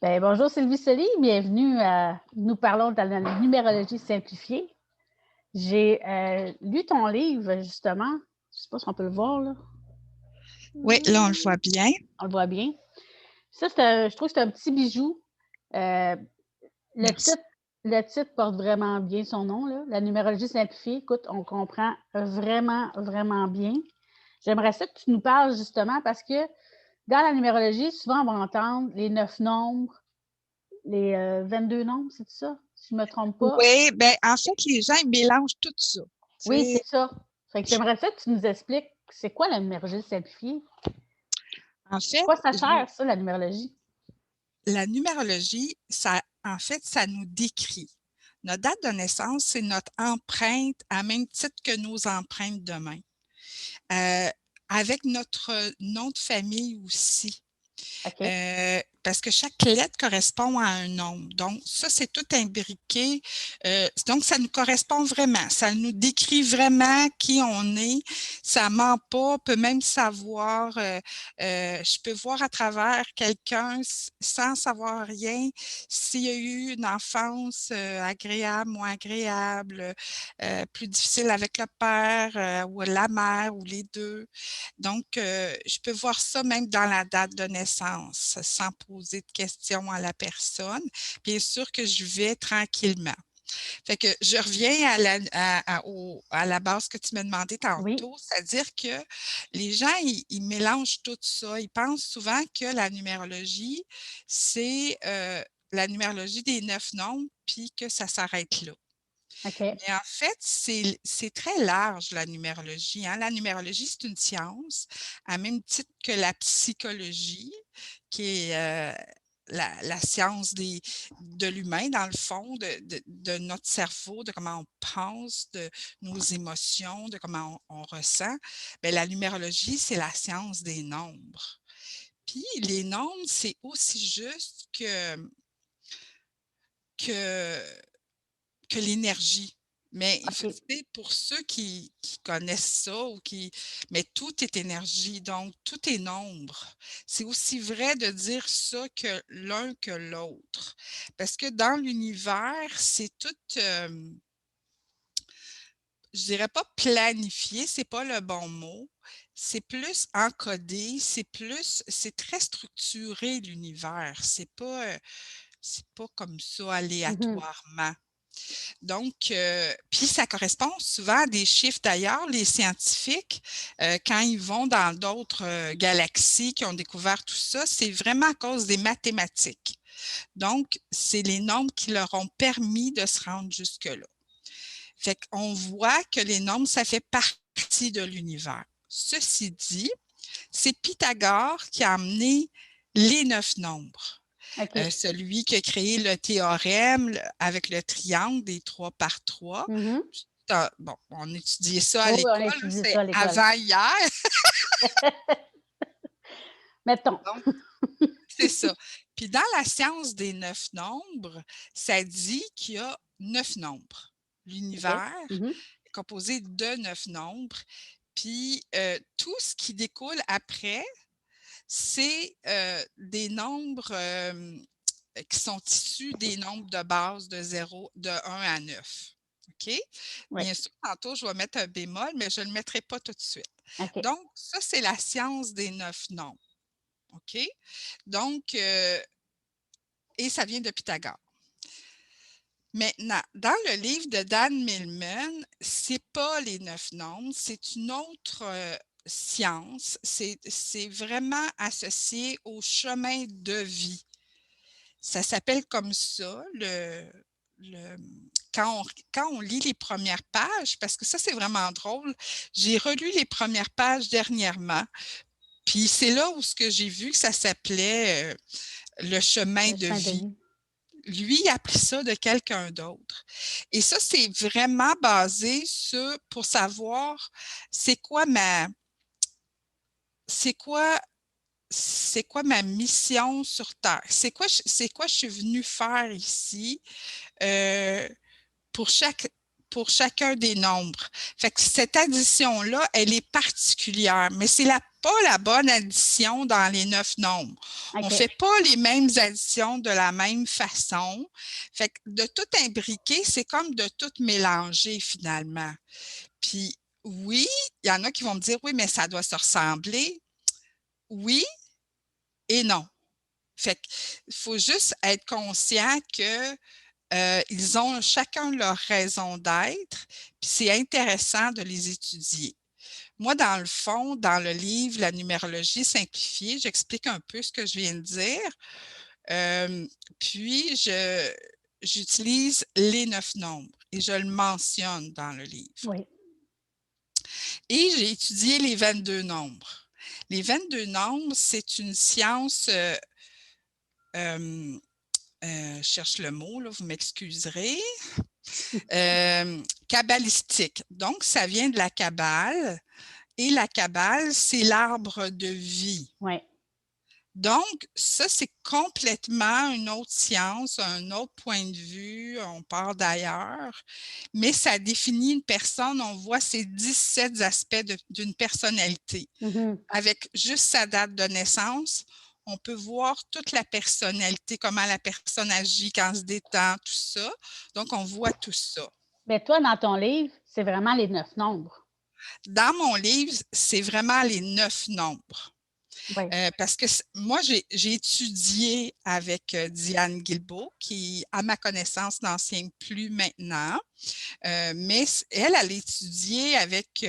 Bonjour Sylvie Soli, bienvenue à Nous parlons de la numérologie simplifiée. J'ai lu ton livre, justement. Je ne sais pas si on peut le voir, là. Oui, là, on le voit bien. On le voit bien. Ça, je trouve que c'est un petit bijou. Euh, le Merci. titre, le titre porte vraiment bien son nom, là. La numérologie simplifiée. Écoute, on comprend vraiment, vraiment bien. J'aimerais ça que tu nous parles, justement, parce que dans la numérologie, souvent, on va entendre les 9 nombres, les 22 nombres, c'est ça? Si je ne me trompe pas. Oui, bien, en fait, les gens, ils mélangent tout ça. Tu Oui, sais, c'est ça. Fait que j'aimerais ça que tu nous expliques c'est quoi la numérologie simplifiée? en fait, Quoi ça sert, ça, la numérologie? la numérologie, en fait, ça nous décrit. Notre date de naissance, c'est notre empreinte à même titre que nos empreintes de main. Euh, avec notre nom de famille aussi. OK. Parce que chaque lettre correspond à un nombre. Donc, ça, c'est tout imbriqué. Donc, ça nous correspond vraiment. Ça nous décrit vraiment qui on est. Ça ment pas. On peut même savoir, je peux voir à travers quelqu'un sans savoir rien s'il y a eu une enfance agréable, moins agréable, plus difficile avec le père ou la mère ou les deux. Donc, je peux voir ça même dans la date de naissance, sans poser de questions à la personne. Bien sûr que je vais tranquillement. Fait que je reviens à la base que tu m'as demandé Oui. tantôt, c'est-à-dire que les gens, ils mélangent tout ça. Ils pensent souvent que la numérologie, c'est la numérologie des 9 nombres, puis que ça s'arrête là. OK. Mais en fait, c'est très large, la numérologie, hein. La numérologie, c'est une science, à même titre que la psychologie, qui est la science de l'humain, dans le fond, de notre cerveau, de comment on pense, de nos émotions, de comment on ressent. Bien, la numérologie, c'est la science des nombres. Puis les nombres, c'est aussi juste que que l'énergie. Mais il faut, tu OK. sais, pour ceux qui connaissent ça ou qui, mais tout est énergie, donc tout est nombre. C'est aussi vrai de dire ça que l'un que l'autre. Parce que dans l'univers, c'est tout, je dirais pas planifié, c'est pas le bon mot. C'est plus encodé, c'est très structuré l'univers. C'est pas comme ça Mhm. aléatoirement. Donc, puis ça correspond souvent à des chiffres. D'ailleurs, les scientifiques, quand ils vont dans d'autres galaxies qui ont découvert tout ça, c'est vraiment à cause des mathématiques. Donc, c'est les nombres qui leur ont permis de se rendre jusque-là. Fait qu'on voit que les nombres, ça fait partie de l'univers. Ceci dit, c'est Pythagore qui a amené les 9 nombres. OK. Celui qui a créé le théorème avec le triangle des 3 par 3. Mhm. Bon, on étudiait ça à Oui, on a l'école, étudié c'est ça à l'école. avant hier. Mettons. Donc, c'est ça. Puis dans la science des 9 nombres, ça dit qu'il y a 9 nombres. OK. L'univers Mhm. est composé de 9 nombres. Puis tout ce qui découle après, c'est des nombres qui sont issus des nombres de base de 1 à 9. OK? Oui. Bien sûr, tantôt, je vais mettre un bémol, mais je ne le mettrai pas tout de suite. OK. Donc, ça, c'est la science des 9 nombres. OK? Donc, et ça vient de Pythagore. Maintenant, dans le livre de Dan Millman, c'est pas les 9 nombres, c'est une autre science. C'est vraiment associé au chemin de vie. Ça s'appelle comme ça, le quand on lit les premières pages, parce que ça, c'est vraiment drôle. J'ai relu les premières pages dernièrement, puis c'est là où ce que j'ai vu que ça s'appelait le chemin Le de chemin de vie. vie. Lui, il a pris ça de quelqu'un d'autre. Et ça, c'est vraiment basé sur, pour savoir c'est quoi ma, c'est quoi c'est quoi ma mission sur Terre? C'est quoi je suis venue faire ici? Euh, pour chaque, pour chacun des nombres. Fait que cette addition-là, elle est particulière, mais c'est pas la bonne addition dans les 9 nombres. On ne OK. fait pas les mêmes additions de la même façon. Fait que de tout imbriquer, c'est comme de tout mélanger finalement. Puis oui, il y en a qui vont me dire, oui, mais ça doit se ressembler. Oui et non. Fait qu'il faut juste être conscient que ils ont chacun leur raison d'être, puis c'est intéressant de les étudier. Moi, dans le fond, dans le livre La numérologie simplifiée, j'explique un peu ce que je viens de dire. Puis, j'utilise les 9 nombres et je le mentionne dans le livre. Oui. Et j'ai étudié les 22 nombres. Les 22 nombres, c'est une science, je cherche le mot, là, vous m'excuserez, kabbalistique. Donc, ça vient de la Kabbale. Et la Kabbale, c'est l'arbre de vie. Oui. Donc, ça, c'est complètement une autre science, un autre point de vue, on part d'ailleurs, mais ça définit une personne, on voit ces 17 aspects d'une personnalité. Avec juste sa date de naissance, on peut voir toute la personnalité, comment la personne agit quand elle se détend, tout ça. Donc, on voit tout ça. Mais toi, dans ton livre, c'est vraiment les 9 nombres. Dans mon livre, c'est vraiment les 9 nombres. Oui. Parce que moi, j'ai étudié avec Diane Guilbeault, qui, à ma connaissance, n'enseigne plus maintenant. Mais elle a étudié avec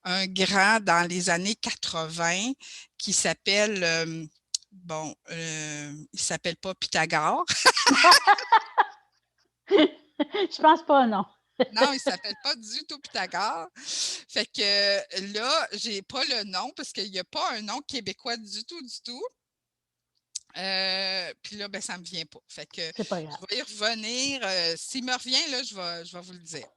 un grand dans les années 80 qui s'appelle, il s'appelle pas Pythagore. Je pense pas, non. Non, il ne s'appelle pas du tout Pythagore. Fait que là, j'ai pas le nom parce qu'il n'y a pas un nom québécois du tout, du tout. Puis là, ben, ça ne me vient pas. Fait que C'est pas grave. je vais y revenir. S'il me revient, là, je vais vous le dire.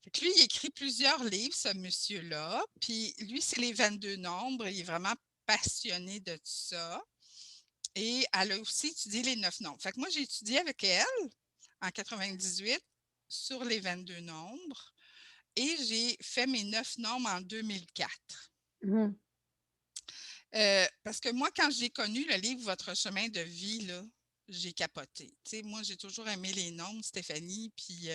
Fait que lui, il écrit plusieurs livres, ce monsieur-là. Puis lui, c'est les 22 nombres. Il est vraiment passionné de tout ça. Et elle a aussi étudié les 9 nombres. Fait que moi, j'ai étudié avec elle en 98 sur les 22 nombres. Et j'ai fait mes 9 nombres en 2004. Parce que moi, quand j'ai connu le livre Votre chemin de vie, là, j'ai capoté. Tu sais, moi, j'ai toujours aimé les nombres, Stéphanie, puis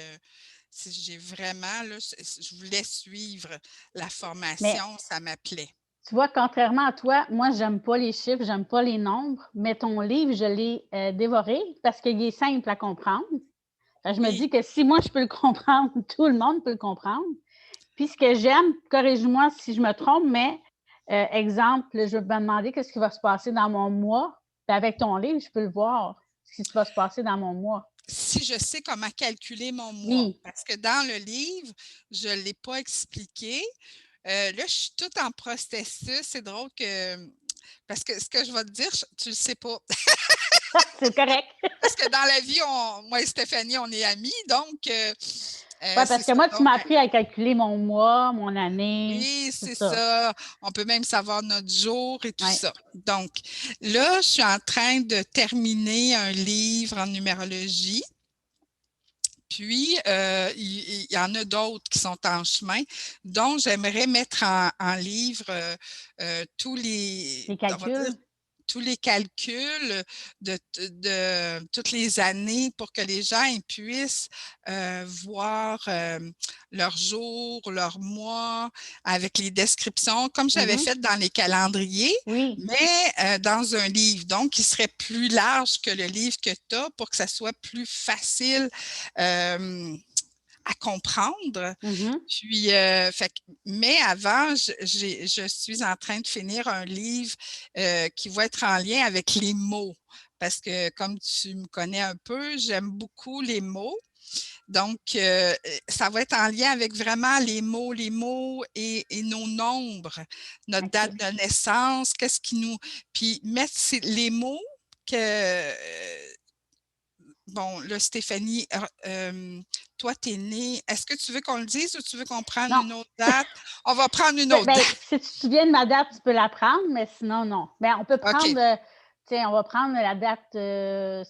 j'ai vraiment, là, je voulais suivre la Mais formation, ça m'appelait. tu vois, contrairement à toi, moi, j'aime pas les chiffres, j'aime pas les nombres, mais ton livre, je l'ai dévoré parce qu'il est simple à comprendre. Je me dis que si moi, je peux le comprendre, tout le monde peut le comprendre. Puis ce que j'aime, corrige-moi si je me trompe, mais exemple, je vais me demander qu'est-ce qui va se passer dans mon mois. Puis avec ton livre, je peux le voir, ce qui va se passer dans mon mois. Si je sais comment calculer mon mois, Oui. parce que dans le livre, je ne l'ai pas expliqué. Là, je suis toute en processus. C'est drôle que... Parce que ce que je vais te dire, tu ne le sais pas. C'est correct. Parce que dans la vie, moi et Stéphanie, on est amis, donc... oui, parce que moi, tu m'as appris à calculer mon mois, mon année. Oui, c'est ça. On peut même savoir notre jour et tout ça. Donc, là, je suis en train de terminer un livre en numérologie. Puis, il y en a d'autres qui sont en chemin, dont j'aimerais mettre en livre tous les calculs. Tous les calculs de toutes les années pour que les gens puissent voir leur jour, leur mois, avec les descriptions, comme j'avais fait dans les calendriers, mais dans un livre. Donc, il serait plus large que le livre que tu as pour que ça soit plus facile à comprendre. Puis, mais avant, je suis en train de finir un livre qui va être en lien avec les mots. Parce que comme tu me connais un peu, j'aime beaucoup les mots. Donc, ça va être en lien avec vraiment les mots et nos nombres, notre date de naissance, qu'est-ce qui nous... Puis mettre les mots que... Bon, là, Stéphanie, toi, tu es née. Est-ce que tu veux qu'on le dise ou tu veux qu'on prenne une autre date? On va prendre une autre date. Si tu te souviens de ma date, tu peux la prendre, mais sinon, non. Bien, on peut prendre, on va prendre la date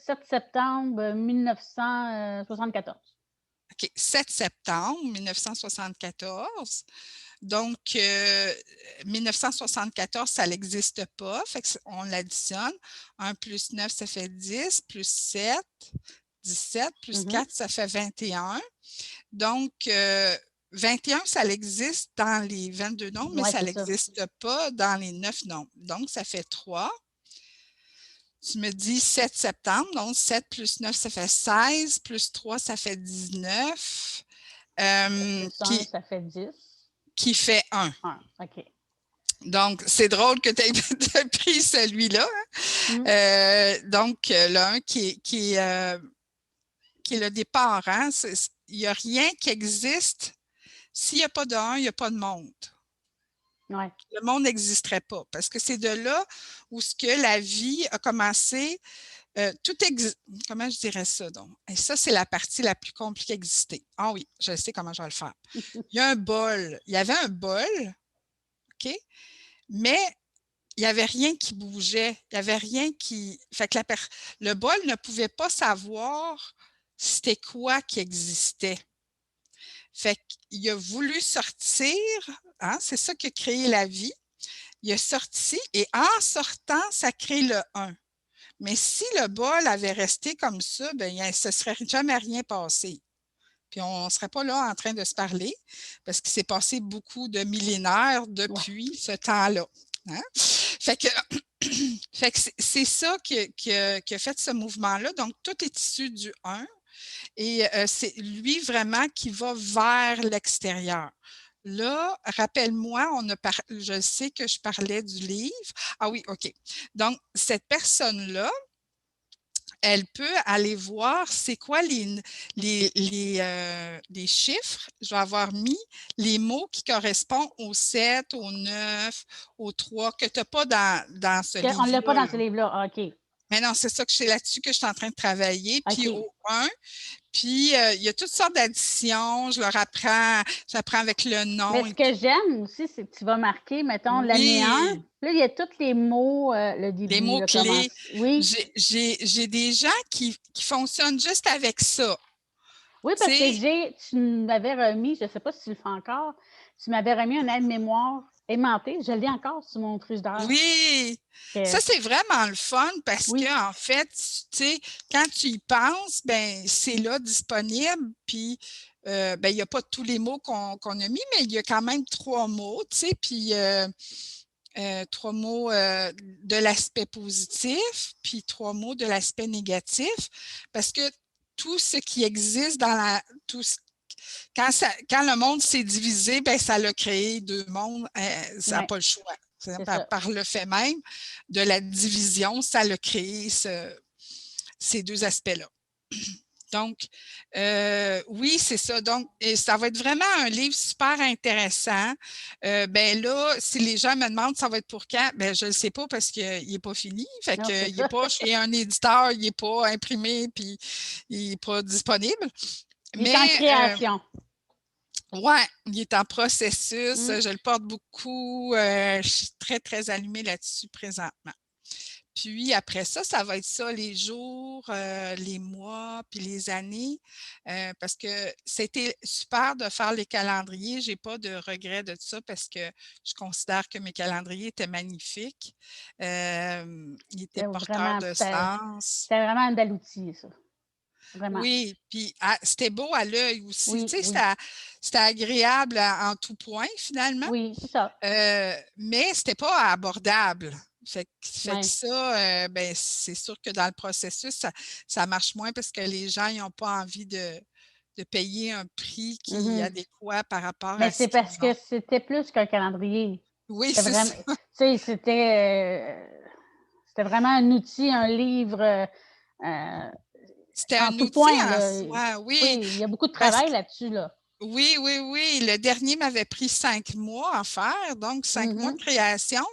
7 septembre 1974. OK, 7 septembre 1974. Donc, 1974, ça n'existe pas. Fait que on l'additionne. 1 plus 9, ça fait 10, plus 7, 17, plus 4, ça fait 21. Donc, 21, ça existe dans les 22 nombres, mais Ouais, ça c'est ça. n'existe pas dans les 9 nombres. Donc, ça fait 3. Tu me dis 7 septembre, donc 7 plus 9, ça fait 16, plus 3, ça fait 19, Plus 1, ça fait 10. qui fait 1. 1, OK. Donc, c'est drôle que tu aies pris celui-là. Hein? Donc, le 1 qui est le départ. Hein? Il n'y a rien qui existe. S'il n'y a pas de 1, il n'y a pas de monde. Ouais. Le monde n'existerait pas parce que c'est de là où ce que la vie a commencé. Comment je dirais ça donc? Et ça, c'est la partie la plus compliquée d'exister. Ah oui, je sais comment je vais le faire. Il y a un bol. Il y avait un bol, OK? Mais il n'y avait rien qui bougeait. Il n'y avait rien qui. Fait que le bol ne pouvait pas savoir c'était quoi qui existait. Fait qu'il a voulu sortir, hein, c'est ça qui a créé la vie. Il a sorti et en sortant, ça crée le 1. Mais si le bol avait resté comme ça, bien, il ne se serait jamais rien passé. Puis on ne serait pas là en train de se parler parce qu'il s'est passé beaucoup de millénaires depuis ce temps-là. Hein? Fait que, c'est ça qui a fait ce mouvement-là. Donc, tout est issu du 1 et c'est lui vraiment qui va vers l'extérieur. Là, rappelle-moi, je sais que je parlais du livre. Ah oui, OK. Donc, cette personne-là, elle peut aller voir c'est quoi les chiffres. Je vais avoir mis les mots qui correspondent au 7, au 9, au 3, que tu n'as pas dans ce livre-là. On ne l'a pas dans ce livre-là. Ah, OK. Mais non, c'est ça que c'est là-dessus que je suis en train de travailler. Puis OK. au 1, puis il y a toutes sortes d'additions. J'apprends avec le nom. Mais ce que j'aime aussi, c'est que tu vas marquer, mettons, l'année 1. Là, il y a tous les mots, le début. Les mots-clés. Oui. J'ai des gens qui fonctionnent juste avec ça. Oui, parce que tu m'avais remis, je ne sais pas si tu le fais encore, tu m'avais remis un aide-mémoire aimanté. Je l'ai encore sur mon frigidaire. Oui! Ça, c'est vraiment le fun parce que en fait, tu sais, quand tu y penses, ben c'est là disponible. Puis, ben, il n'y a pas tous les mots qu'on a mis, mais il y a quand même 3 mots, tu sais, puis 3 mots de l'aspect positif, puis 3 mots de l'aspect négatif. Parce que tout ce qui existe quand le monde s'est divisé, ben, ça l'a créé 2 mondes. Ça n'a pas le choix. Par le fait même de la division, ça l'a créé ces 2 aspects-là. Donc, oui, c'est ça. Donc, et ça va être vraiment un livre super intéressant. Ben là, si les gens me demandent ça va être pour quand, ben je ne le sais pas parce qu'il n'est pas fini. Fait qu'il n'est pas chez un éditeur, il n'est pas imprimé, puis il n'est pas disponible. Il est en création. Oui, il est en processus. Je le porte beaucoup. Je suis très, très allumée là-dessus présentement. Puis après ça, ça va être ça, les jours, les mois, puis les années, parce que c'était super de faire les calendriers. Je n'ai pas de regret de ça parce que je considère que mes calendriers étaient magnifiques. Ils étaient porteurs de sens. C'était vraiment un bel outil, ça. Vraiment. Oui, puis c'était beau à l'œil aussi. Oui, tu sais, c'était agréable en tout point, finalement. Oui, c'est ça. Mais c'était pas abordable. Fait que ça, ben, c'est sûr que dans le processus, ça marche moins parce que les gens n'ont pas envie de payer un prix qui est adéquat par rapport Mais à ce c'est parce que c'était plus qu'un calendrier. Oui, c'est ça. C'était vraiment un outil, un livre. C'était en un tout outil point, en là. soi, oui. Oui, il y a beaucoup de travail là-dessus, là. Oui, oui, oui. Le dernier m'avait pris 5 mois à faire, donc 5 mois de création.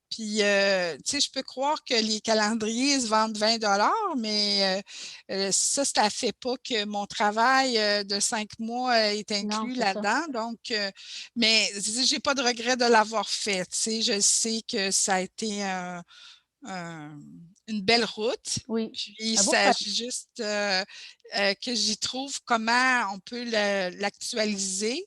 Puis, tu sais, je peux croire que les calendriers se vendent 20 mais ça ne fait pas que mon travail de 5 mois est inclus là-dedans. Donc, mais je n'ai pas de regret de l'avoir fait. Tu sais, je sais que ça a été une belle route. Oui. Puis, il Un beau projet. s'agit juste que j'y trouve comment on peut l'actualiser,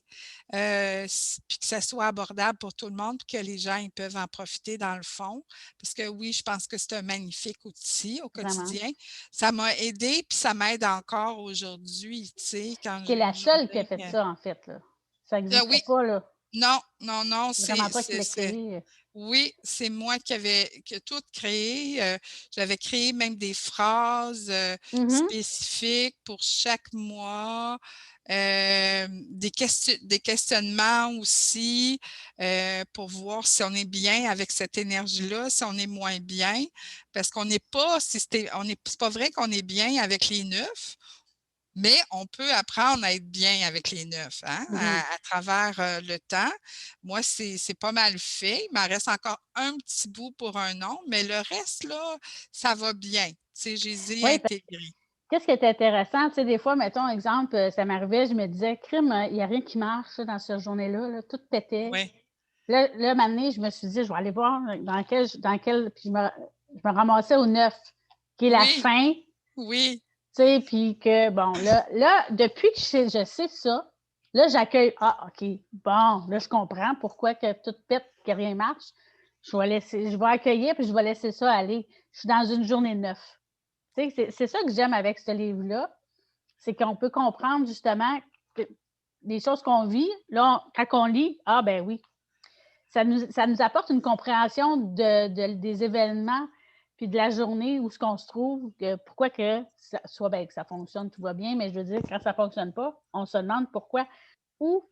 puis que ça soit abordable pour tout le monde, puis que les gens ils peuvent en profiter dans le fond. Parce que oui, je pense que c'est un magnifique outil au Vraiment. quotidien. Ça m'a aidé, puis ça m'aide encore aujourd'hui, tu sais, quand Tu es j'ai la une seule qui a journée. fait ça, en fait, là. Ça n'existe Oui, pas, là. non, non, non, C'est vraiment toi qui l'as c'est créé. oui, c'est moi qui a tout créé. J'avais créé même des phrases Mhm. spécifiques pour chaque mois, des questionnements aussi pour voir si on est bien avec cette énergie-là, si on est moins bien, parce qu'on n'est pas, c'est pas vrai qu'on est bien avec les 9. Mais on peut apprendre à être bien avec les 9 hein, Mhm. à travers le temps. Moi, c'est pas mal fait. Il m'en reste encore un petit bout pour un nom, mais le reste, là, ça va bien. Tu sais, je les ai Oui, intégrés. qu'est-ce qui est intéressant, tu sais, des fois, mettons, exemple, ça m'arrivait, je me disais, crime, il n'y a rien qui marche là, dans cette journée-là, là, tout pétait. Oui, Là, maintenant, je me suis dit, je vais aller voir puis je me ramassais au 9, qui est la oui, fin, oui, tu sais, puis que, bon, là depuis que je sais ça, là, j'accueille, ah, OK, bon, là, je comprends pourquoi que tout pète, que rien marche. Je vais accueillir, puis je vais laisser ça aller. Je suis dans une journée 9. Tu sais, c'est ça que j'aime avec ce livre-là, c'est qu'on peut comprendre justement que les choses qu'on vit, là, quand on lit, ah ben oui, ça nous apporte une compréhension des événements puis de la journée où ce qu'on se trouve, pourquoi que ça, soit bien que ça fonctionne, tout va bien, mais je veux dire, quand ça ne fonctionne pas, on se demande pourquoi. Ou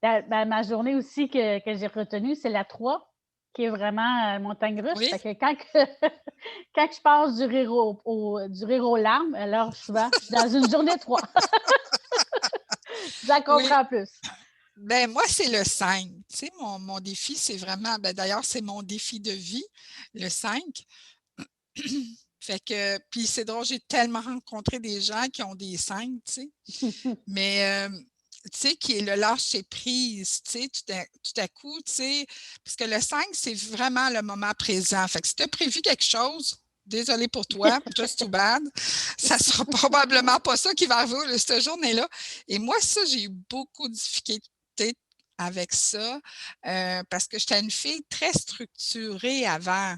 ma journée aussi que j'ai retenue, c'est la 3, qui est vraiment montagne russe. oui, Fait que quand je passe du rire aux larmes, alors souvent, je suis dans une journée 3. J'en oui. comprends plus. Ben moi, c'est le 5. Tu sais, mon défi, c'est vraiment, ben d'ailleurs, c'est mon défi de vie, le 5. Fait que, puis c'est drôle, j'ai tellement rencontré des gens qui ont des 5, tu sais. Mais, tu sais, qui est le lâcher prise, tu sais, tout à coup, tu sais, parce que le 5 c'est vraiment le moment présent. Fait que si tu as prévu quelque chose, désolé pour toi, just too bad, ça sera probablement pas ça qui va arriver cette journée-là. Et moi, ça, j'ai eu beaucoup de difficultés avec ça parce que j'étais une fille très structurée avant,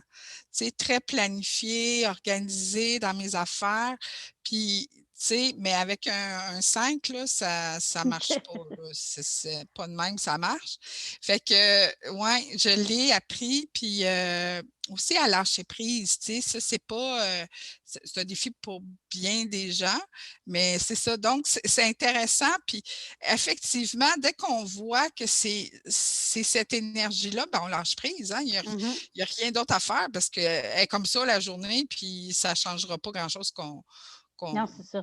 tu sais, très planifiée, organisée dans mes affaires. Puis, tu sais, mais avec un 5 là, ça marche pas, là. C'est pas de même, ça marche. Fait que, ouais, je l'ai appris, puis aussi à lâcher prise, tu sais, ça, c'est pas, c'est un défi pour bien des gens, mais c'est ça. Donc, c'est intéressant, puis effectivement, dès qu'on voit que c'est cette énergie-là, ben, on lâche prise, hein. Mhm. Il y a rien d'autre à faire parce qu'elle est comme ça la journée, puis ça changera pas grand-chose qu'on Non, c'est ça,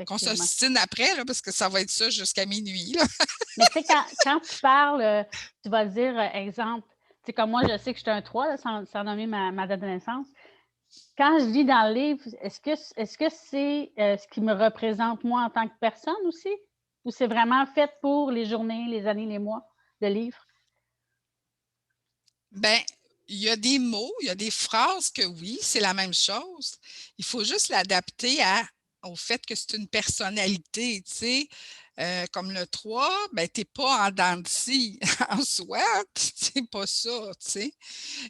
qu'on effectivement. s'ostine après, là, parce que ça va être ça jusqu'à minuit, là. Mais tu sais, quand tu parles, tu vas dire, exemple, tu sais, comme moi, je sais que je suis un 3, là, sans nommer ma date de naissance. Quand je lis dans le livre, est-ce que c'est ce qui me représente moi en tant que personne aussi? Ou c'est vraiment fait pour les journées, les années, les mois, le livre? Ben, il y a des mots, il y a des phrases que oui, c'est la même chose. Il faut juste l'adapter au fait que c'est une personnalité, tu sais. Comme le 3, ben, tu n'es pas en dents de scie en soi, c'est pas ça, tu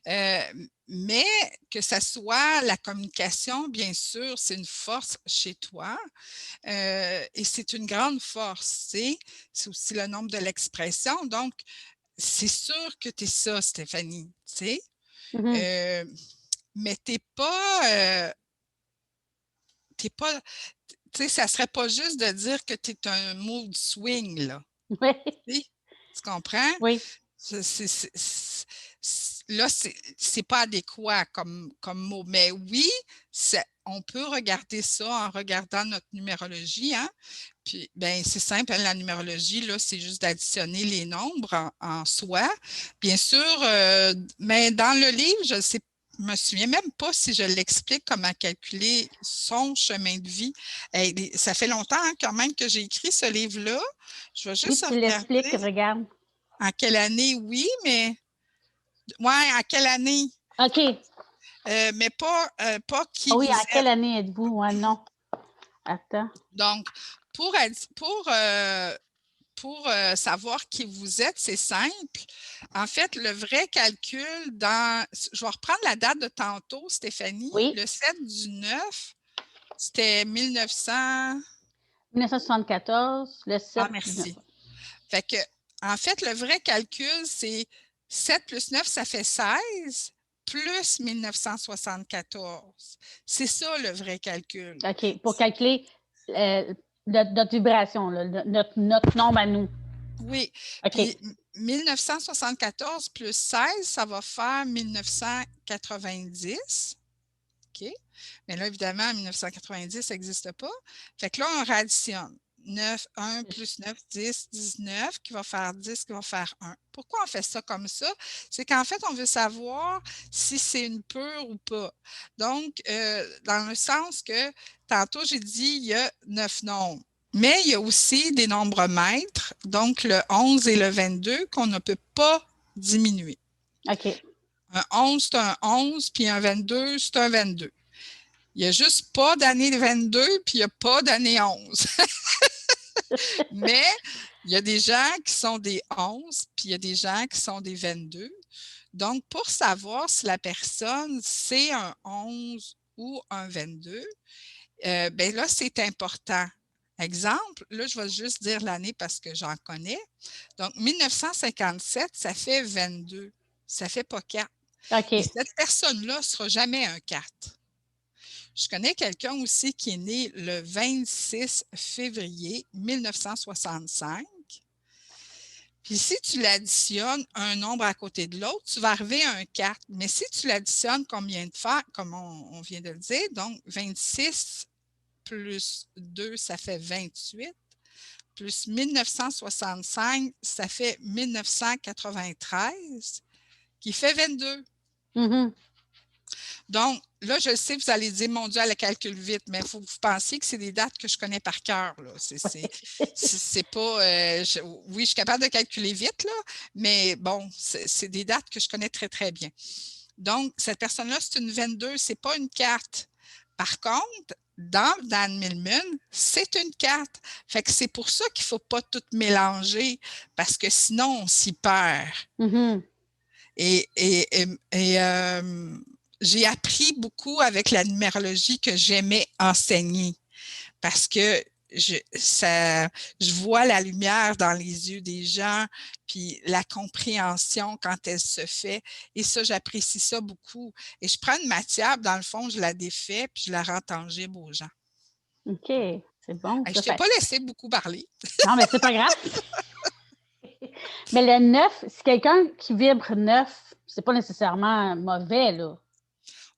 sais. Mais que ça soit la communication, bien sûr, c'est une force chez toi et c'est une grande force, tu sais. C'est aussi le nombre de l'expression. Donc, c'est sûr que tu es ça, Stéphanie, tu sais. Mhm. Mais t'es pas, tu sais, ça serait pas juste de dire que tu es un mood swing, là. Oui, Tu sais? Tu comprends? oui. Là, c'est pas adéquat comme mot. Mais oui, on peut regarder ça en regardant notre numérologie, hein? Puis, ben, c'est simple, hein, la numérologie, là, c'est juste d'additionner les nombres en soi. Bien sûr, mais dans le livre, je me souviens même pas si je l'explique comment calculer son chemin de vie. Ça fait longtemps hein, quand même que j'ai écrit ce livre-là. Je vais Oui, juste tu l'expliques, regarder regarde. en quelle année, oui, mais ouais, en quelle année? OK. mais pas qui Ah oui, vous en êtes. quelle année êtes-vous? Ouais, non. Attends. Donc, pour savoir qui vous êtes, c'est simple. En fait, le vrai calcul je vais reprendre la date de tantôt, Stéphanie. Oui, Le 7 du 9, c'était 1900. 1974, le Ah, 7 du 9. merci. Fait que, en fait, le vrai calcul, c'est 7 plus 9, ça fait 16, plus 1974. C'est ça le vrai calcul. OK, pour calculer notre vibration, là, notre nombre à nous. Oui. Puis OK. 1974 plus 16, ça va faire 1990. OK? Mais là, évidemment, 1990, ça n'existe pas. Fait que là, on additionne. 9, 1 plus 9, 10, 19, qui va faire 10, qui va faire 1. Pourquoi on fait ça comme ça? C'est qu'en fait, on veut savoir si c'est une pure ou pas. Donc, dans le sens que, tantôt, j'ai dit, il y a 9 nombres. Mais il y a aussi des nombres maîtres, donc le 11 et le 22, qu'on ne peut pas diminuer. OK. Un 11, c'est un 11, puis un 22, c'est un 22. Il n'y a juste pas d'année 22, puis il n'y a pas d'année 11. Mais il y a des gens qui sont des 11, puis il y a des gens qui sont des 22. Donc, pour savoir si la personne, c'est un 11 ou un 22, bien là, c'est important. Exemple, là, je vais juste dire l'année parce que j'en connais. Donc, 1957, ça fait 22. Ça ne fait pas 4. Et OK. cette personne-là ne sera jamais un 4. Je connais quelqu'un aussi qui est né le 26 février 1965. Puis si tu l'additionnes un nombre à côté de l'autre, tu vas arriver à un 4. Mais si tu l'additionnes combien de fois, comme on vient de le dire, donc 26 plus 2, ça fait 28, plus 1965, ça fait 1993, qui fait 22. Mm-hmm. Donc, là, je sais, vous allez dire, mon Dieu, elle calcule vite, mais il faut que vous pensiez que c'est des dates que je connais par cœur. C'est pas. Oui, je suis capable de calculer vite, là, mais bon, c'est des dates que je connais très, très bien. Donc, cette personne-là, c'est une 22, c'est pas une 4. Par contre, dans Dan Millman, c'est une 4. Fait que c'est pour ça qu'il ne faut pas tout mélanger, parce que sinon, on s'y perd. Mm-hmm. Et j'ai appris beaucoup avec la numérologie que j'aimais enseigner parce que je vois la lumière dans les yeux des gens, puis la compréhension quand elle se fait. Et ça, j'apprécie ça beaucoup. Et je prends une matière, dans le fond, je la défais, puis je la rends tangible aux gens. OK. C'est bon, Je ça ne t'ai fait. pas laissé beaucoup parler. Non, mais c'est pas grave. Mais le 9, si quelqu'un qui vibre 9, c'est pas nécessairement mauvais, là.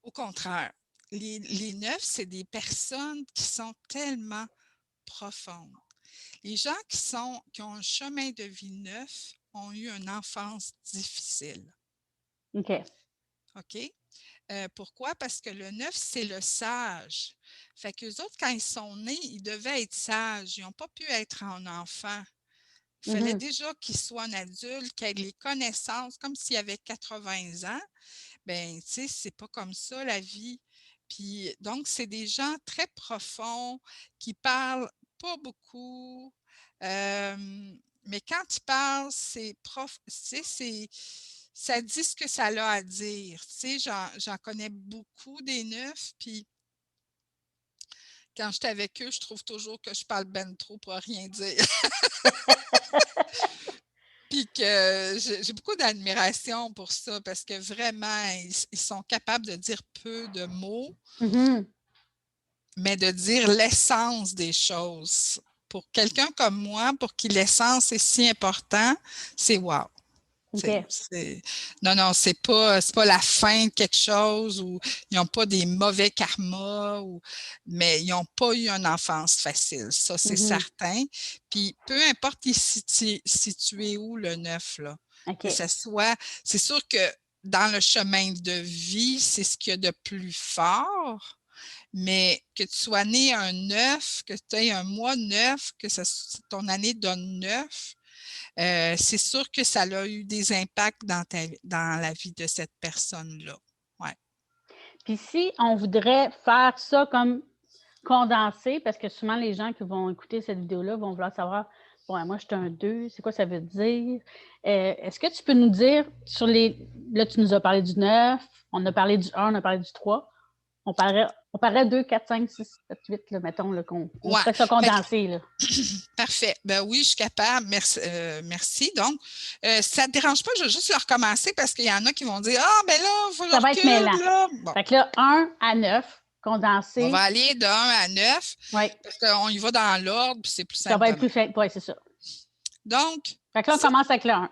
Au contraire, les neufs, c'est des personnes qui sont tellement profondes. Les gens qui ont un chemin de vie neuf ont eu une enfance difficile. OK. OK? Pourquoi? Parce que le neuf, c'est le sage. Fait qu'eux autres, quand ils sont nés, ils devaient être sages. Ils n'ont pas pu être un enfant. Il fallait Mm-hmm. déjà qu'ils soient un adulte, qu'ils aient les connaissances, comme s'il avait 80 ans. Bien, tu sais, c'est pas comme ça la vie. Puis, donc, c'est des gens très profonds qui parlent pas beaucoup. Mais quand ils parlent, ça dit ce que ça a à dire. Tu sais, j'en connais beaucoup des neufs, puis quand je suis avec eux, je trouve toujours que je parle ben trop pour rien dire. Puis que j'ai beaucoup d'admiration pour ça parce que vraiment, ils sont capables de dire peu de mots, Mm-hmm. mais de dire l'essence des choses. Pour quelqu'un comme moi, pour qui l'essence est si important, c'est wow. OK. Non, non, c'est pas la fin de quelque chose ou ils n'ont pas des mauvais karmas, mais ils n'ont pas eu une enfance facile. Ça, c'est Mm-hmm. certain. Puis peu importe situé où le neuf, là, que OK. ce soit, c'est sûr que dans le chemin de vie, c'est ce qu'il y a de plus fort. Mais que tu sois né un 9, que tu aies un mois 9, que ton année donne 9, c'est sûr que ça a eu des impacts dans la vie de cette personne-là. Ouais. Puis si on voudrait faire ça comme condensé, parce que souvent les gens qui vont écouter cette vidéo-là vont vouloir savoir, bon, moi je suis un 2, c'est quoi ça veut dire? Est-ce que tu peux nous dire sur les... Là, tu nous as parlé du 9, on a parlé du 1, on a parlé du 3. On parlerait 2, 4, 5, 6, 7, 8, là, mettons, là, qu'on ferait ça condensé. Là. Parfait. Ben oui, je suis capable. Merci. Merci. Donc, ça ne te dérange pas, je vais juste le recommencer parce qu'il y en a qui vont dire ah, ben là, il faut que je recule. Ça va être mêlant. Là. Bon. Fait que là, 1 à 9, condensé. On va aller de 1 à 9 parce qu'on y va dans l'ordre puis c'est plus simple. Ça va être plus simple. Oui, c'est ça. Donc. Fait que là, on commence avec le 1.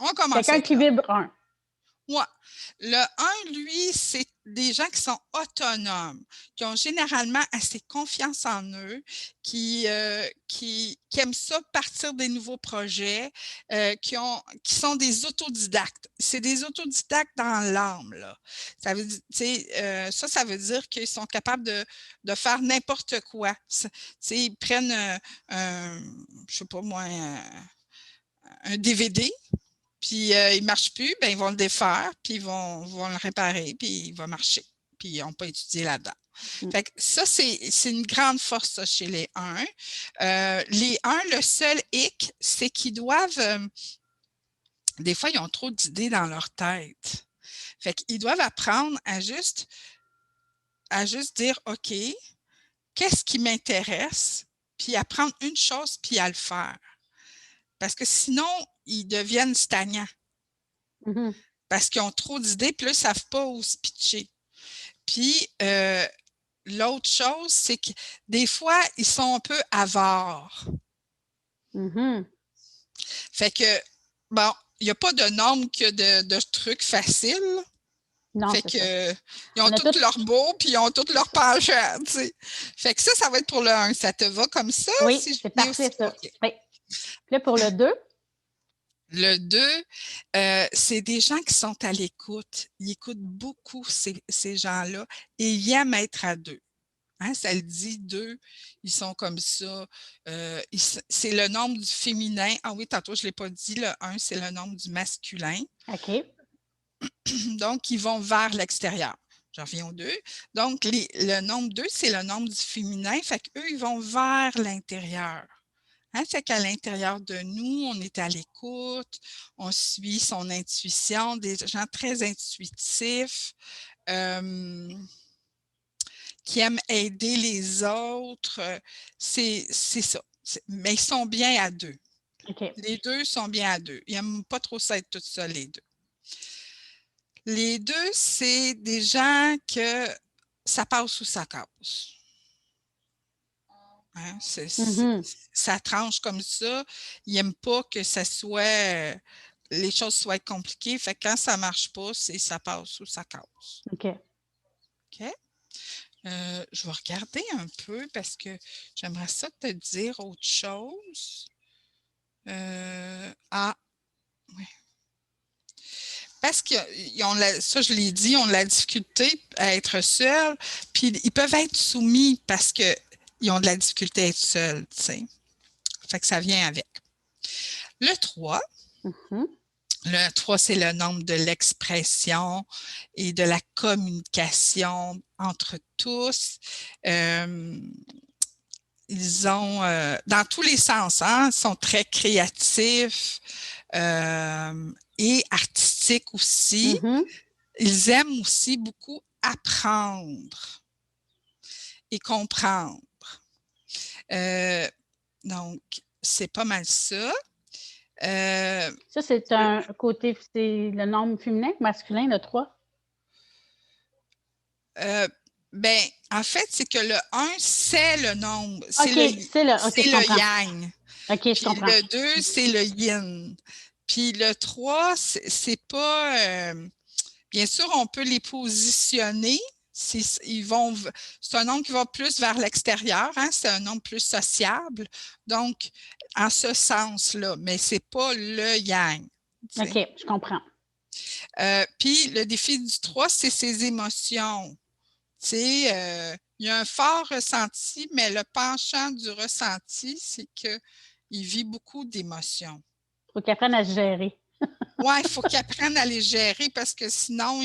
On commence quelqu'un qui vibre 1. Oui. Le 1, lui, c'est des gens qui sont autonomes, qui ont généralement assez confiance en eux, qui aiment ça partir des nouveaux projets, qui sont des autodidactes. C'est des autodidactes dans l'âme, là. Ça veut dire, ça veut dire qu'ils sont capables de faire n'importe quoi. Ils prennent je sais pas moi, un DVD. Puis il ne marche plus, ben, ils vont le défaire, puis ils vont le réparer, puis il va marcher. Puis ils n'ont pas étudié là-dedans. Fait que ça, c'est une grande force ça, chez les 1. Les 1, le seul hic, c'est qu'ils doivent, des fois, ils ont trop d'idées dans leur tête. Fait qu'ils doivent apprendre à juste dire, OK, qu'est-ce qui m'intéresse? Puis apprendre une chose, puis à le faire. Parce que sinon, ils deviennent stagnants. Mm-hmm. Parce qu'ils ont trop d'idées, puis là, ils ne savent pas où se pitcher. Puis, l'autre chose, c'est que des fois, ils sont un peu avares. Mm-hmm. Fait que, bon, il n'y a pas de normes que de trucs faciles. Non, fait que, ils ont tous leurs mots, puis ils ont toutes leurs penchants, tu sais. Fait que ça va être pour le 1. Ça te va comme ça? Oui, si c'est parfait, ça. Okay. Oui. Puis là, pour le 2? Le 2, c'est des gens qui sont à l'écoute. Ils écoutent beaucoup ces gens-là et ils aiment être à 2. Hein, ça le dit 2, ils sont comme ça. C'est le nombre du féminin. Ah oui, tantôt, je ne l'ai pas dit, le 1, c'est le nombre du masculin. OK. Donc, ils vont vers l'extérieur. Je reviens au 2. Donc, le nombre 2, c'est le nombre du féminin. Fait qu'eux, ils vont vers l'intérieur. Hein, fait qu'à l'intérieur de nous, on est à l'écoute, on suit son intuition, des gens très intuitifs, qui aiment aider les autres. C'est ça. Mais ils sont bien à 2. Okay. Les 2 sont bien à 2. Ils n'aiment pas trop ça être tout seuls, les 2. Les 2, c'est des gens que ça passe ou ça casse. Hein, ça tranche comme ça. Ils n'aiment pas que ça soit les choses soient compliquées. Fait que quand ça ne marche pas, ça passe ou ça casse. OK. OK? Je vais regarder un peu parce que j'aimerais ça te dire autre chose. Oui. Parce que ça, je l'ai dit, ils ont de la difficulté à être seuls, puis ils peuvent être soumis parce qu'ils ont de la difficulté à être seuls, tu sais. Fait que ça vient avec. Le 3, Le 3, c'est le nombre de l'expression et de la communication entre tous. Ils ont, dans tous les sens, hein, sont très créatifs et artistiques aussi. Ils aiment aussi beaucoup apprendre et comprendre. Donc, c'est pas mal ça. Ça, c'est un côté, c'est le nombre féminin ou masculin, le 3? Ben, en fait, c'est que le 1, c'est le nombre. C'est le yang. OK, je comprends. Le 2, c'est le yin. Puis le 3, c'est pas... bien sûr, on peut les positionner. C'est un nombre qui va plus vers l'extérieur, hein? C'est un nombre plus sociable. Donc, en ce sens-là, mais ce n'est pas le yang. OK, je comprends. Puis, le défi du 3, c'est ses émotions. Il y a un fort ressenti, mais le penchant du ressenti, c'est qu'il vit beaucoup d'émotions. Il faut qu'il apprenne à se gérer. Ouais, il faut qu'ils apprennent à les gérer parce que sinon,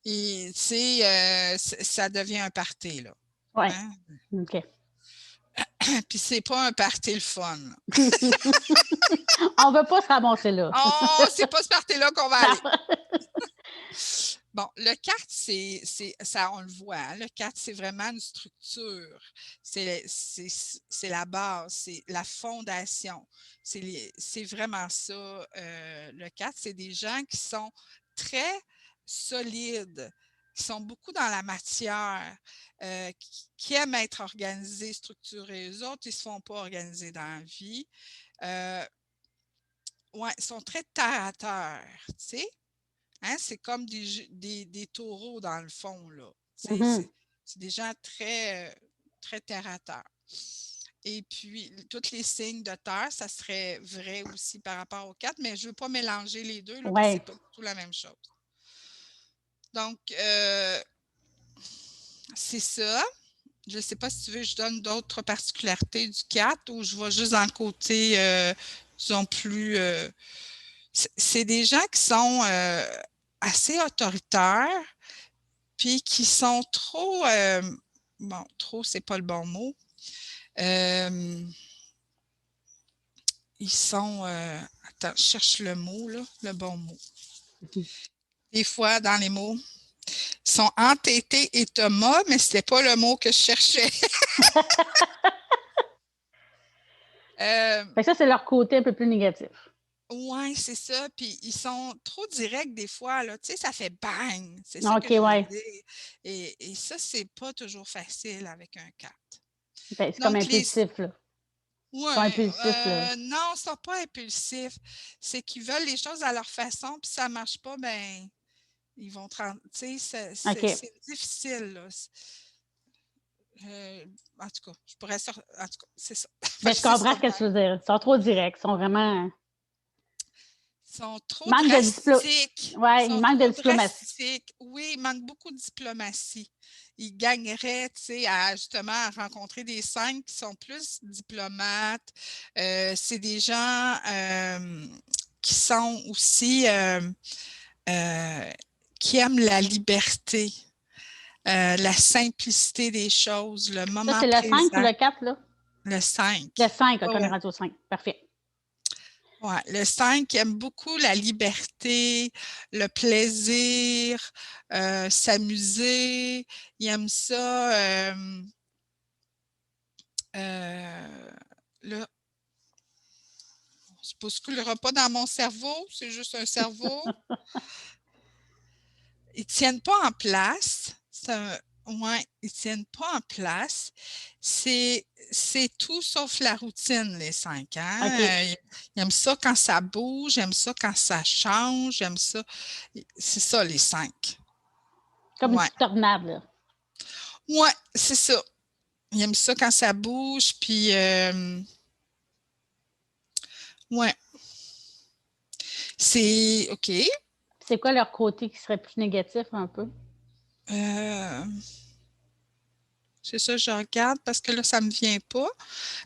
ça devient un party, là. Oui. Hein? OK. Puis c'est pas un party le fun. On ne veut pas se ramasser là. Oh, c'est pas ce party-là qu'on va aller. Bon, le 4, ça, on le voit, hein, le 4, c'est vraiment une structure. C'est la base, c'est la fondation. C'est vraiment ça. Le 4, c'est des gens qui sont très solides, qui sont beaucoup dans la matière, qui aiment être organisés, structurés. Eux autres, ils ne se font pas organiser dans la vie. Ouais, ils sont très terre à terre, tu sais. Hein, c'est comme des taureaux dans le fond, là. Tu sais, c'est des gens très, très terre à terre. Et puis, tous les signes de terre, ça serait vrai aussi par rapport aux 4, mais je ne veux pas mélanger les deux, là, parce que ce Oui. n'est pas du tout la même chose. Donc, c'est ça. Je ne sais pas si tu veux que je donne d'autres particularités du 4 ou je vais juste dans le côté, disons, plus... c'est des gens qui sont assez autoritaires, puis qui sont trop... bon, trop, c'est pas le bon mot. Ils sont... attends, je cherche le mot, là, le bon mot. Des fois, dans les mots, ils sont entêtés et Thomas, mais ce n'était pas le mot que je cherchais. Fait que ça, c'est leur côté un peu plus négatif. Oui, c'est ça. Puis ils sont trop directs des fois, là. Tu sais, ça fait bang. C'est ça que OK, je veux ouais. dire. Et ça, c'est pas toujours facile avec un 4. Ben, c'est comme Donc, impulsif, là. Ils sont ouais, impulsifs, là. non, ils sont pas impulsifs. C'est qu'ils veulent les choses à leur façon, puis ça marche pas, ben, ils vont... Tu sais, OK. c'est difficile, là. En tout cas, je pourrais... En tout cas, c'est ça. Ben, je C'est comprends ça, ce que tu veux dire. Ils sont trop directs. Ils sont vraiment... Ils sont trop Manque de drastiques. Ils Ouais, il sont manque de trop diplomatie. drastiques. Oui, il manque beaucoup de diplomatie. Ils gagneraient, tu sais, à justement à rencontrer des 5 qui sont plus diplomates. C'est des gens qui sont aussi qui aiment la liberté, la simplicité des choses, le Ça, moment c'est le 5 ou présent. le 4, là? Le 5. Le 5, OK, on est Oh, rendu au 5. Parfait. ouais, le 5 aime beaucoup la liberté, le plaisir, s'amuser. Il aime ça. Là, ça ne bousculera pas dans mon cerveau, c'est juste un cerveau. Ils ne tiennent pas en place. Ouais, ils ne tiennent pas en place. C'est tout sauf la routine, les 5 ans. OK. Ils aiment ça quand ça bouge, ils aiment ça quand ça change, ils aiment ça. C'est ça, les 5. Comme une Ouais. petite tornade, là. Ouais, c'est ça. Ils aiment ça quand ça bouge, puis ouais. C'est OK. C'est quoi leur côté qui serait plus négatif, un peu? C'est ça, je regarde parce que là, ça ne me vient pas.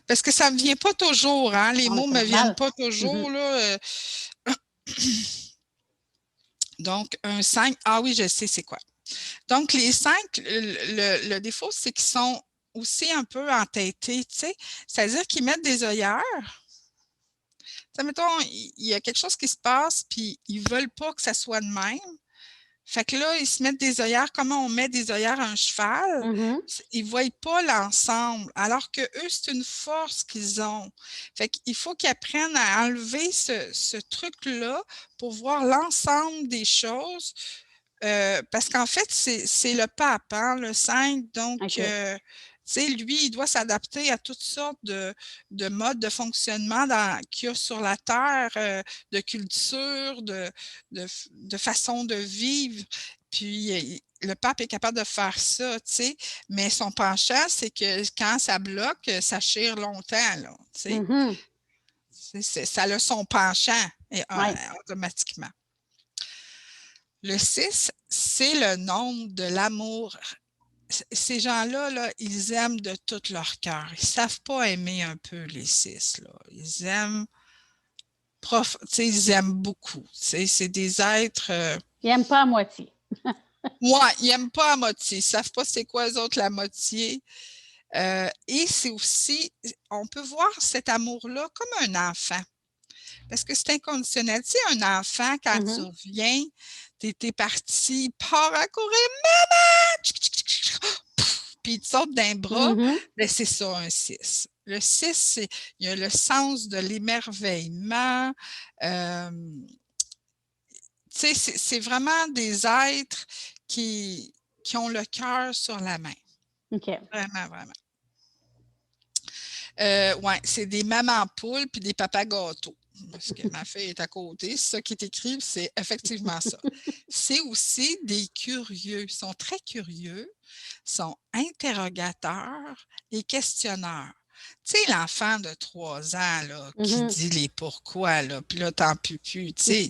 Parce que ça ne me vient pas toujours, hein? Les Non, mais mots c'est ne me viennent normal. pas toujours, là. Donc, un 5. Ah oui, je sais c'est quoi. Donc, les 5, le défaut, c'est qu'ils sont aussi un peu entêtés, tu sais. C'est-à-dire qu'ils mettent des œillères. Ça, mettons, il y a quelque chose qui se passe, puis ils ne veulent pas que ça soit de même. Fait que là, ils se mettent des œillères. Comment on met des œillères à un cheval? Ils ne voient pas l'ensemble, alors que eux, c'est une force qu'ils ont. Fait qu'il faut qu'ils apprennent à enlever ce truc-là pour voir l'ensemble des choses. Parce qu'en fait, c'est le pape, hein, le 5. Donc, OK. tu sais, lui, il doit s'adapter à toutes sortes de modes de fonctionnement qu'il y a sur la Terre, de culture, de façon de vivre. Puis, le pape est capable de faire ça, tu sais. Mais son penchant, c'est que quand ça bloque, ça chire longtemps, là, tu sais. Ça a son penchant Ouais. automatiquement. Le 6, c'est le nombre de l'amour. Ces gens-là, là, ils aiment de tout leur cœur. Ils ne savent pas aimer un peu les 6. Là. Ils aiment ils aiment beaucoup. C'est des êtres... Ils n'aiment pas à moitié. ouais, ils n'aiment pas à moitié. Ils ne savent pas c'est quoi, eux autres, la moitié. Et c'est aussi, on peut voir cet amour-là comme un enfant. Parce que c'est inconditionnel. Tu sais, un enfant, quand tu reviens, tu es parti, il part à courir, maman! Puis il te saute d'un bras. Ben, c'est ça, un 6. Le 6, il y a le sens de l'émerveillement. Tu sais, c'est vraiment des êtres qui ont le cœur sur la main. OK. Vraiment, vraiment. Oui, c'est des mamans poules puis des papas gâteaux. Parce que ma fille est à côté. C'est ça qui est écrit, c'est effectivement ça. C'est aussi des curieux. Ils sont très curieux, sont interrogateurs et questionneurs. Tu sais, l'enfant de 3 ans là, qui dit les pourquoi, là, puis là, t'en peux plus. Tu sais,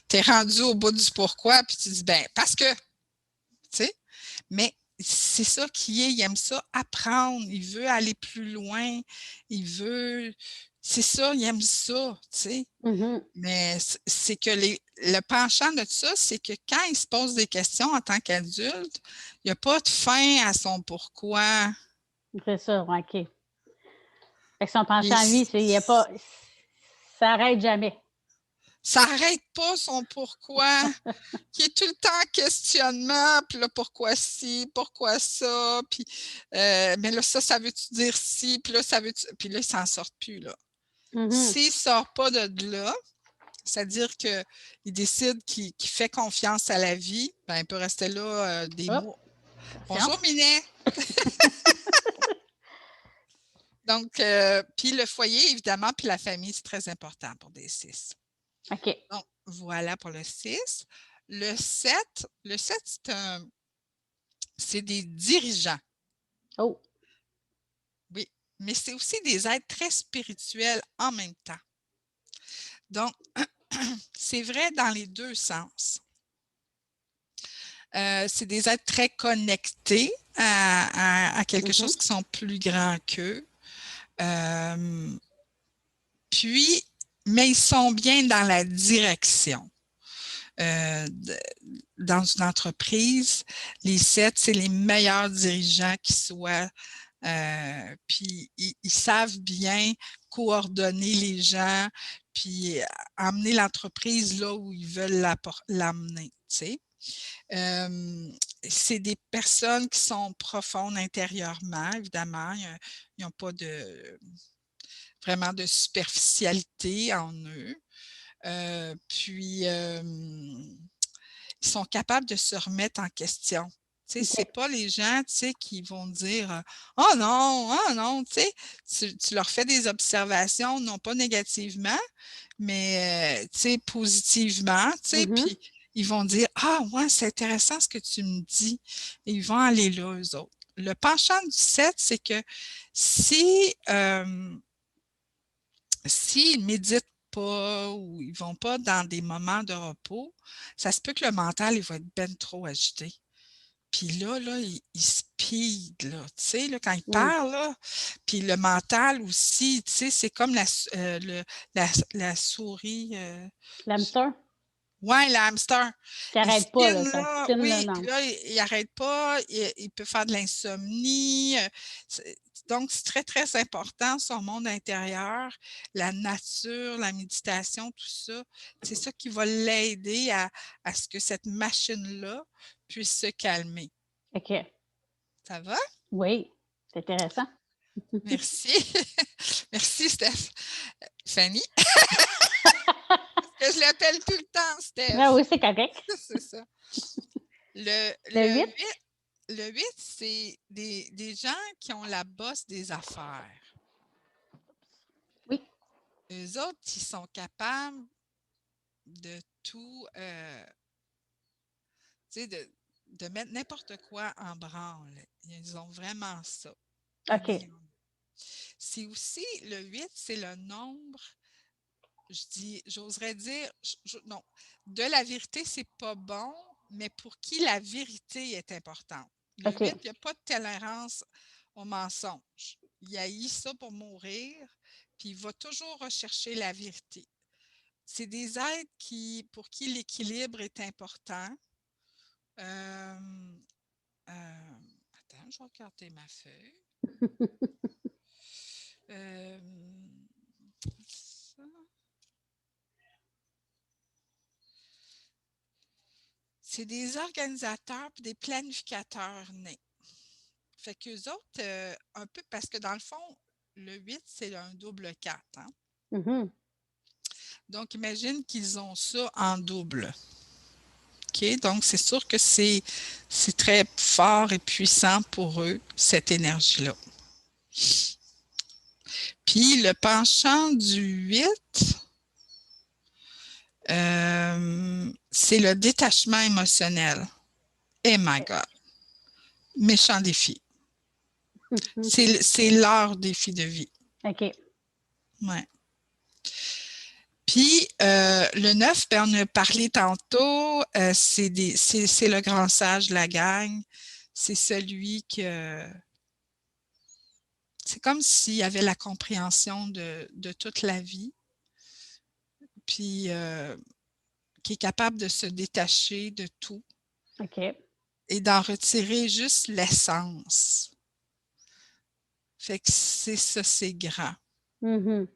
t'es rendu au bout du pourquoi, puis tu dis, ben, parce que, tu sais, mais c'est ça qui est, il aime ça apprendre, il veut aller plus loin, c'est ça, il aime ça, tu sais. Mais c'est que le penchant de ça, c'est que quand il se pose des questions en tant qu'adulte, il n'y a pas de fin à son pourquoi. C'est ça, OK. Fait que son penchant à lui, il y a pas, ça n'arrête jamais. Ça n'arrête pas son pourquoi, qui est tout le temps en questionnement, puis là, pourquoi ci, pourquoi ça, puis mais là, ça veut-tu dire ci, puis là, ça veut-tu... Puis là, il s'en sort plus, là. S'il ne sort pas de là, c'est-à-dire qu'il décide qu'il fait confiance à la vie, ben, il peut rester là des mois. Bonjour, Minet! Donc, puis le foyer, évidemment, puis la famille, c'est très important pour des 6. OK. Donc, voilà pour le 6. Le 7, c'est des dirigeants. Oh! Oui, mais c'est aussi des êtres très spirituels en même temps. Donc, c'est vrai dans les deux sens. C'est des êtres très connectés à quelque chose qui sont plus grands qu'eux. Puis, mais ils sont bien dans la direction. Dans une entreprise, les 7, c'est les meilleurs dirigeants qui soient. Puis ils savent bien coordonner les gens, puis emmener l'entreprise là où ils veulent l'amener. Tu sais. C'est des personnes qui sont profondes intérieurement, évidemment. Ils n'ont pas vraiment de superficialité en eux. Puis, ils sont capables de se remettre en question. Tu sais, c'est pas les gens, tu sais, qui vont dire oh non, tu sais, tu leur fais des observations, non pas négativement, mais tu sais, positivement, tu sais, puis ils vont dire ah ouais, c'est intéressant ce que tu me dis. Et ils vont aller là, eux autres. Le penchant du 7, c'est que si s'ils méditent pas ou ils vont pas dans des moments de repos, ça se peut que le mental, il va être ben trop agité. Puis là, il speed, là, tu sais, là, quand il parle, là, puis le mental aussi, tu sais, c'est comme la souris. L'hamster? Oui, le hamster. Qui Il n'arrête pas, là, spinne, ça là, spinne le oui, puis nom. là, il n'arrête pas, il peut faire de l'insomnie. Donc, c'est très, très important, son monde intérieur, la nature, la méditation, tout ça. C'est ça qui va l'aider à ce que cette machine-là puisse se calmer. OK. Ça va? Oui, c'est intéressant. Merci. Merci, Steph. Fanny? Que je l'appelle tout le temps, Steph. Ah oui, c'est correct. C'est ça. Le 8? 8, le 8, c'est des gens qui ont la bosse des affaires. Oui. Eux autres, ils sont capables de tout, tu sais, de mettre n'importe quoi en branle. Ils ont vraiment ça. OK. C'est aussi, le 8, c'est le nombre, j'oserais dire, non, de la vérité, c'est pas bon, mais pour qui la vérité est importante. Le 8, il n'y a pas de tolérance au mensonge. Il haït ça pour mourir, puis il va toujours rechercher la vérité. c'est des êtres pour qui l'équilibre est important. Attends, je vais regarder ma feuille. Ça. C'est des organisateurs et des planificateurs nés. Fait qu'eux autres, un peu, parce que dans le fond, le 8, c'est un double 4. Hein? Mhm. Donc, imagine qu'ils ont ça en double. OK? Donc, c'est sûr que c'est très fort et puissant pour eux, cette énergie-là. Puis, le penchant du 8, c'est le détachement émotionnel. Oh my God! Méchant défi. C'est leur défi de vie. OK. Ouais. Puis, le 9, ben, on a parlé tantôt, c'est le grand sage de la gang. C'est celui que... C'est comme s'il avait la compréhension de toute la vie, puis qui est capable de se détacher de tout OK. et d'en retirer juste l'essence. Fait que c'est ça, c'est grand. Mhm.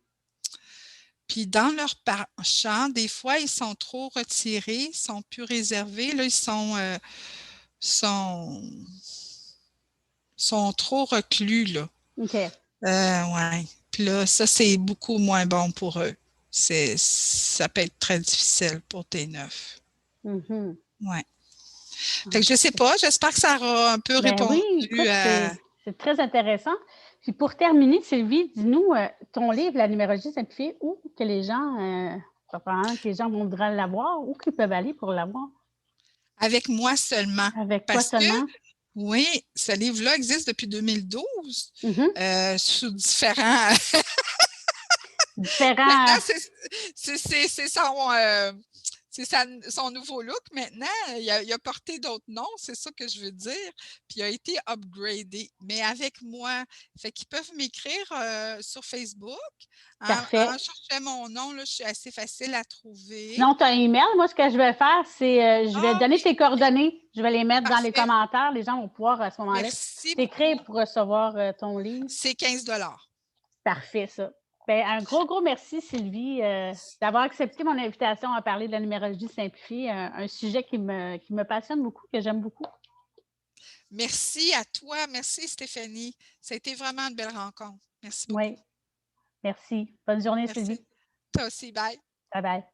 Puis dans leur penchant, des fois, ils sont trop retirés, ils sont plus réservés. Là, ils sont trop reclus, là. OK. Ouais. Puis là, ça, c'est beaucoup moins bon pour eux. Ça peut être très difficile pour tes 9. Mhm. Ouais. Fait que je sais pas, j'espère que ça aura un peu Ben oui, répondu écoute, à... c'est très intéressant. Puis pour terminer, Sylvie, dis-nous ton livre, La numérologie simplifiée, où que les gens, probablement que les gens voudraient l'avoir, où qu'ils peuvent aller pour l'avoir? Avec moi seulement. Avec toi Parce que, seulement? oui, ce livre-là existe depuis 2012 Mhm. sous différents... Différents. Maintenant, c'est son nouveau look. Maintenant, il a porté d'autres noms, c'est ça que je veux dire. Puis il a été upgradé, mais avec moi. Fait qu'ils peuvent m'écrire sur Facebook. Parfait. En cherchant mon nom, là, je suis assez facile à trouver. Sinon, tu as un email. Moi, ce que je vais faire, c'est je vais Ah donner oui, tes coordonnées. Je vais les mettre dans les parfait. commentaires. Les gens vont pouvoir, à ce moment-là, Merci beaucoup. t'écrire pour recevoir ton livre. C'est 15 $. Parfait, ça. Bien, un gros merci, Sylvie, d'avoir accepté mon invitation à parler de la numérologie simplifiée, un sujet qui me passionne beaucoup, que j'aime beaucoup. Merci à toi. Merci, Stéphanie. Ça a été vraiment une belle rencontre. Merci beaucoup. Oui, merci. Bonne journée, Merci. Sylvie. Toi aussi. Bye. Bye bye.